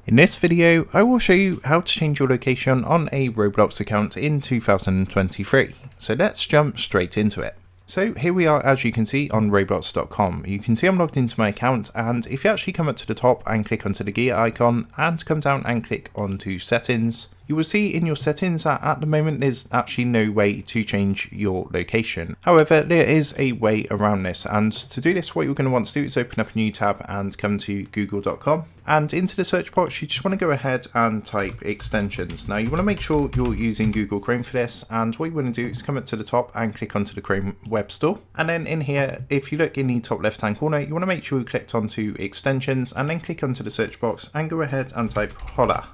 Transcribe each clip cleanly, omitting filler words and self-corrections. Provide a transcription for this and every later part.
In this video, I will show you how to change your location on a Roblox account in 2023. So let's jump straight into it. So here we are, as you can see, on roblox.com. You can see I'm logged into my account, and if you actually come up to the top and click onto the gear icon and come down and click onto settings, you will see in your settings that at the moment there's actually no way to change your location. However, there is a way around this, and to do this, what you're going to want to do is open up a new tab and come to google.com, and into the search box you just want to go ahead and type extensions. Now you want to make sure you're using Google Chrome for this, and what you want to do is come up to the top and click onto the Chrome Web Store, and then in here, if you look in the top left hand corner, you want to make sure you clicked onto extensions and then click onto the search box and go ahead and type holla.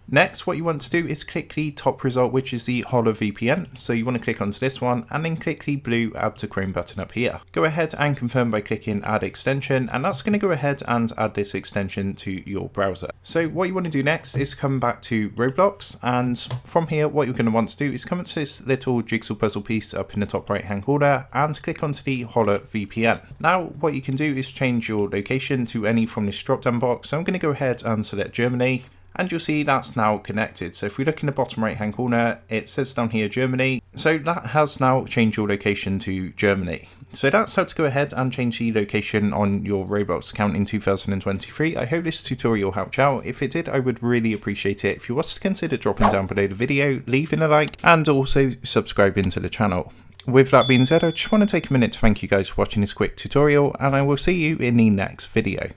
Next, what you want to do is click the top result, which is the Holla VPN. So you want to click onto this one and then click the blue Add to Chrome button up here. Go ahead and confirm by clicking Add Extension, and that's going to go ahead and add this extension to your browser. So what you want to do next is come back to Roblox, and from here what you're going to want to do is come to this little jigsaw puzzle piece up in the top right hand corner and click onto the Holla VPN. Now what you can do is change your location to any from this drop down box. So I'm going to go ahead and select Germany, and you'll see that's now connected. So if we look in the bottom right hand corner, it says down here Germany. So that has now changed your location to Germany. So that's how to go ahead and change the location on your Roblox account in 2023. I hope this tutorial helped you out. If it did, I would really appreciate it if you was to consider dropping down below the video, leaving a like, and also subscribing to the channel. With that being said, I just want to take a minute to thank you guys for watching this quick tutorial, and I will see you in the next video.